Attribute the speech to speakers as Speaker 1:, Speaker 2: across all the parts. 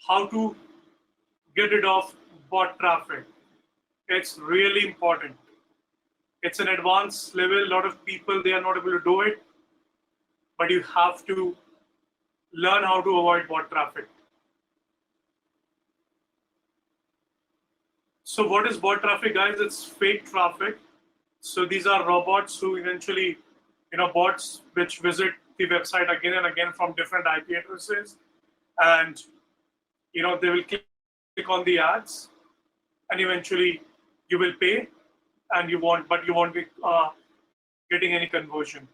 Speaker 1: how to get rid of bot traffic. It's really important. It's an advanced level. A lot of people, they are not able to do it, but you have to learn how to avoid bot traffic. So what is bot traffic, guys? It's fake traffic. So these are robots who eventually, bots which visit the website again and again from different IP addresses, and they will click on the ads, and eventually you will pay, and you won't be getting any conversion.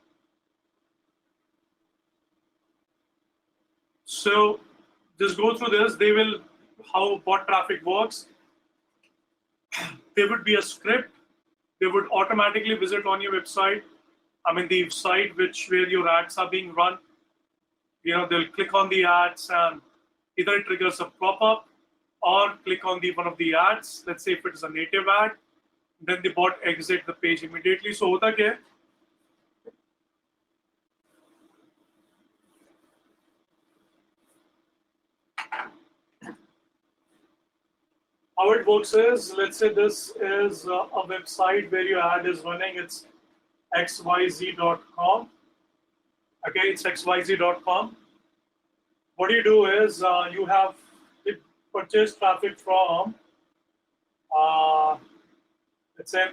Speaker 1: So just go through this. How bot traffic works. There would be a script. They would automatically visit on your website. I mean, the site where your ads are being run. They'll click on the ads, and either it triggers a pop-up or click on one of the ads. Let's say if it is a native ad, then the bot exit the page immediately. So hota kya hai? How it works is, let's say this is a website where your ad is running. It's xyz.com. Okay, it's xyz.com. What you do is you have purchased traffic from, let's say,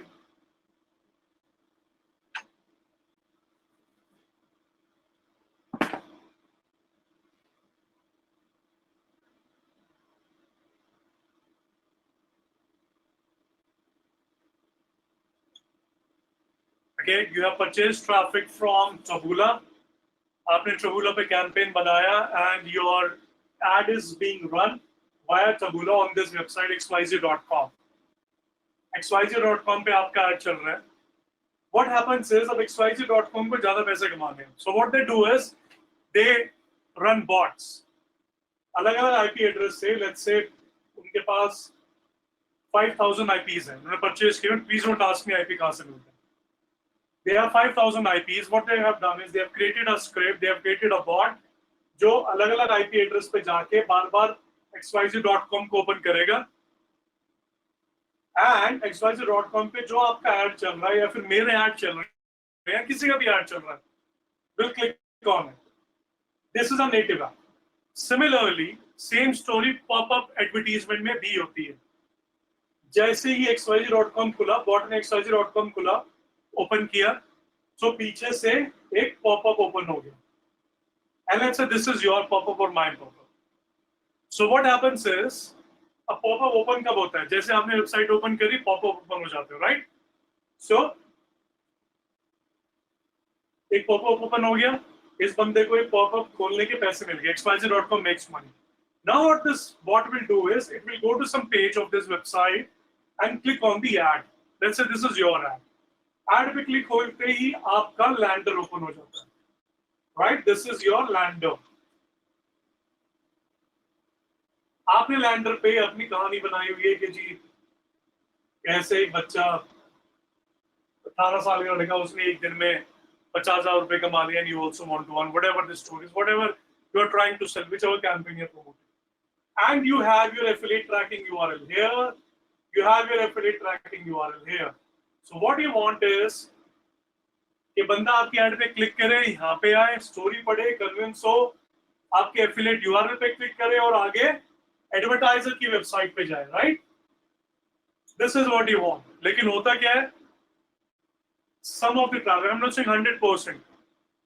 Speaker 1: okay, you have purchased traffic from Taboola. आपने Taboola पे campaign बनाया, and your ad is being run via Taboola on this website xyz.com. xyz.com पे आपका ad चल रहा है. What happens is, अब xyz.com को ज़्यादा पैसे कमाने हैं. So what they do is they run bots. अलग-अलग IP address से, let's say उनके पास 5,000 IPs हैं. उन्होंने purchase किया. Please don't ask me IP कहाँ से मिलते हैं. They have 5,000 IPs. What they have done is they have created a script, they have created a bot जो अलग-अलग IP address पे जाके बार-बार xyz.com को open करेगा, and xyz.com पे जो आपका ad चल रहा है या फिर मेरे ad चल रहे हैं या किसी का भी ad चल रहा है, will click on it. This is a native app. Similarly, same story pop-up advertisement में भी होती है. जैसे ही xyz.com खुला, bot ने xyz.com खुला, ओपन किया, तो पीछे से एक पॉपअप ओपन हो गया. And let's say this is your pop-up or my pop-up. So what happens is, a pop-up open कब होता है? जैसे आपने वेबसाइट ओपन करी, पॉपअप ओपन हो जाते हो, राइट? So एक पॉपअप ओपन हो गया, इस बंदे को एक पॉपअप खोलने के पैसे मिल गए. xyz.com makes money. Now what this bot will do is, it will go to some page of this website and click on the ad. Let's say this is your ad. Ad पे click होते ही आपका lander open हो जाता है, right? This is your lander. आपने lander पे अपनी कहानी बनाई हुई है कि जी कैसे एक बच्चा 18 साल का लड़का, उसने एक दिन में 50,000 रुपए कमा लिया, and you also want to earn whatever the story is, whatever you are trying to sell, whichever campaign you are promoting. And you have your affiliate tracking URL here, you have your affiliate tracking URL here. So what you want is कि बंदा आपकी add पे click करे, यहाँ पे आए, story पढ़े, convince हो, आपके एफिलिएट यूआरएल पे क्लिक करे और आगे एडवर्टाइजर की वेबसाइट पे जाए, right? This is what you want. लेकिन होता क्या है, some of the traffic, I am not saying 100%,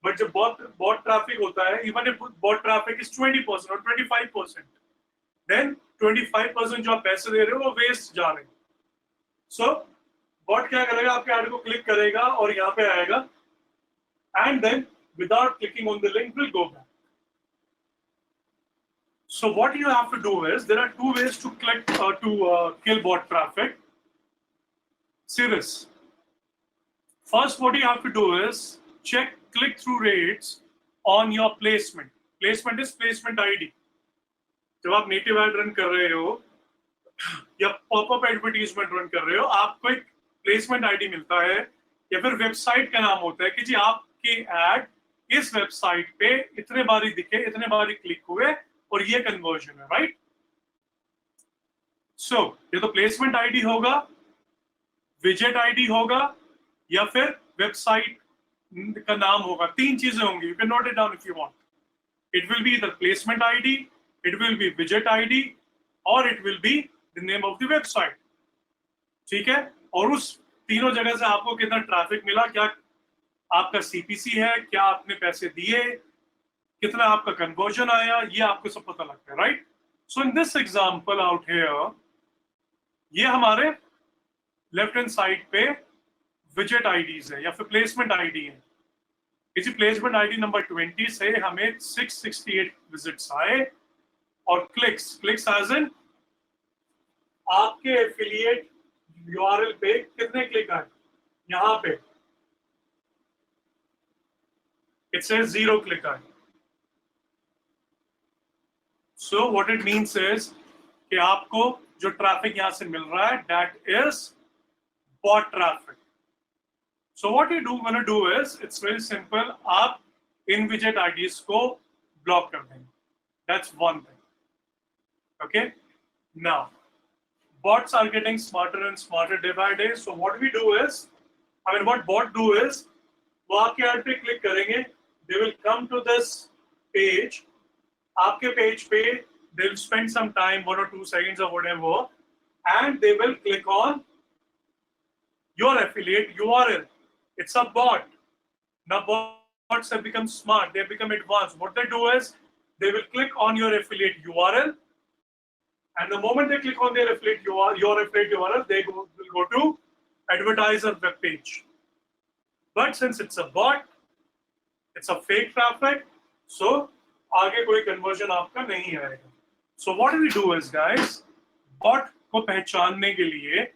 Speaker 1: but जब बॉट ट्रैफिक होता है, even if bot traffic is 20% और 25%, देन 25% जो आप पैसे दे रहे हो वो वेस्ट जा रहे हैं. सो बॉट क्या करेगा, आपके ऐड को क्लिक करेगा और यहाँ पे आएगा, and then without clicking on the link will go back. So what you have to do is, there are two ways to kill bot traffic. See this. First, what you have to do is check click-through rates on your placement. Placement is placement ID. जब आप native ad run कर रहे हो या popup advertisement run कर रहे हो, आपको एक प्लेसमेंट आईडी मिलता है या फिर वेबसाइट का नाम होता है कि जी आपके ऐड इस वेबसाइट पे इतने बारी दिखे, इतने बारी क्लिक हुए और ये कन्वर्जन है, राइट? सो ये तो प्लेसमेंट आईडी होगा, विजेट आईडी होगा, या फिर वेबसाइट का नाम होगा. 3 चीजें होंगी. You can note it down if you want. It will be the placement ID, it will be विजेट आईडी, और it will be the name of the website. ठीक है. और उस तीनों जगह से आपको कितना ट्रैफिक मिला, क्या आपका सीपीसी है, क्या आपने पैसे दिए, कितना आपका कन्वर्जन आया, ये आपको सब पता लगता है. Right. So in this example out here, ये हमारे लेफ्ट हैंड साइड पे विजेट आईडीज है या फिर प्लेसमेंट आईडी है. इसी प्लेसमेंट आईडी नंबर 20 से हमें 668 विजिट्स आए, और क्लिक्स एज इन आपके एफिलिएट यूआरएल पे कितने क्लिक आए. यहां पे इट सेज 0 क्लिक आए. So what it means is कि आपको जो ट्रैफिक यहां से मिल रहा है, that is bought traffic. So what you wanna do is, it's very simple. आप इन widget IDs को block कर देंगे. That's one thing. Okay. Now, bots are getting smarter and smarter day by day. So what we do is, what bot do is, वो आपके ad पे click करेंगे. They will come to this page. आपके page पे they will spend some time, 1 or 2 seconds or whatever, and they will click on your affiliate URL. It's a bot. Now bots have become smart. They have become advanced. What they do is, they will click on your affiliate URL, and the moment they click on their affiliate URL, your affiliate URL, they will go to advertiser web page. But since it's a bot, it's a fake traffic, so आगे कोई conversion आपका नहीं आएगा. So what do we do is, guys, bot को पहचानने के लिए,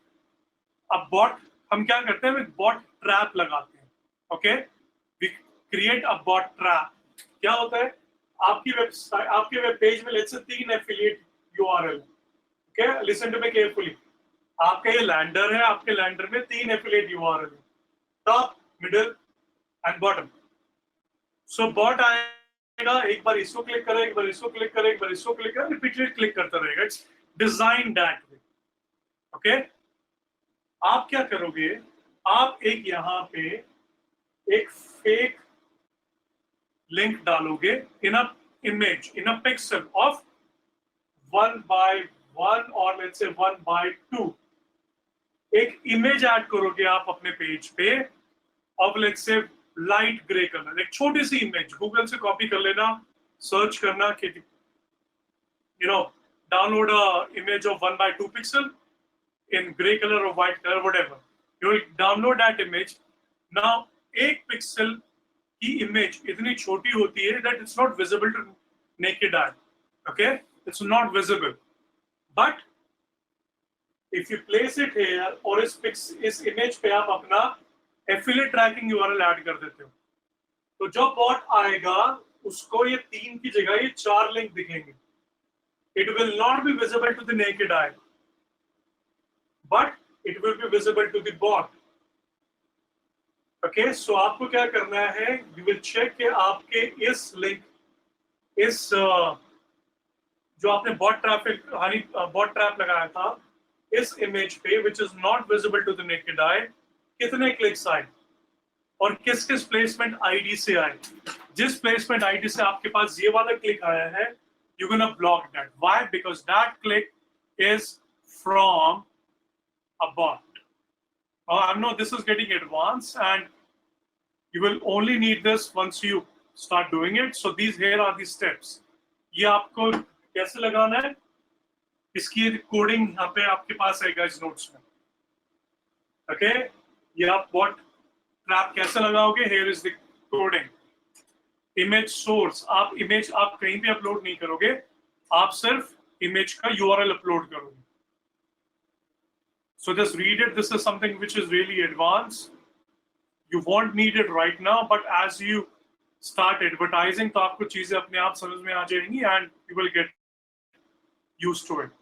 Speaker 1: अब bot हम क्या करते हैं, बॉट ट्रैप लगाते हैं. Okay. We create a bot trap. क्या होता है, आपकी वेबसाइट, आपके वेब पेज में let's say 3 affiliate URL. Okay, listen to me carefully. आपका ये लैंडर है, आपके लैंडर में 3 एफिलिएट यूआरएल है, top, middle and bottom. So bot आएगा, एक बार इसको क्लिक करें, एक बार इसको क्लिक करें, एक बार इसको क्लिक करें, रिपीटेड क्लिक करता रहेगा. It's design that way. Okay. आप क्या करोगे, आप एक यहां पे एक फेक लिंक डालोगे in a image, in a pixel of 1 by 1 और लेट्स से 1 by 2. एक इमेज ऐड करोगे आप अपने पेज पे of let's say light grey colour, एक छोटी सी इमेज. गूगल से कॉपी कर लेना, सर्च करना कि download a image of 1 by 2 pixel in gray color or white color, whatever. You will download that image. Now, एक pixel की image इतनी छोटी होती है that it's not visible to naked eye. Okay, it's not visible. But if you place it here, और इस image पे आप अपना affiliate tracking URL ऐड कर देते हो, तो जब bot आएगा उसको ये 3 की जगह ये 4 लिंक दिखेंगे. It will not be visible to the naked eye, but it will be visible to the bot. Okay, so आपको क्या करना है, you will check कि आपके इस लिंक, इस जो आपने बॉट ट्रैप लगाया था, इस इमेज पे which is not visible to the naked eye, कितने क्लिक्स आए और किस किस प्लेसमेंट आईडी से आए. जिस प्लेसमेंट आईडी से आपके पास ये वाला क्लिक आया है, you're gonna block that. Why? Because that click is from a bot. I know this is getting advanced, and you will only need this once you start doing it. So here are the steps. ये आपको कैसे लगाना है, इसकी coding यहाँ पे आपके पास है गाइस नोट्स में. ओके, ये आप बॉट ट्रैप कैसे लगाओगे, here is the coding. Image source, आप इमेज आप कहीं भी अपलोड नहीं करोगे, आप सिर्फ इमेज का यूआरएल अपलोड करोगे. So just read it. This is something which is really advanced. You won't need it right now, but as you start advertising, तो आपको चीजें अपने आप समझ में आ जाएंगी and you will get used to it.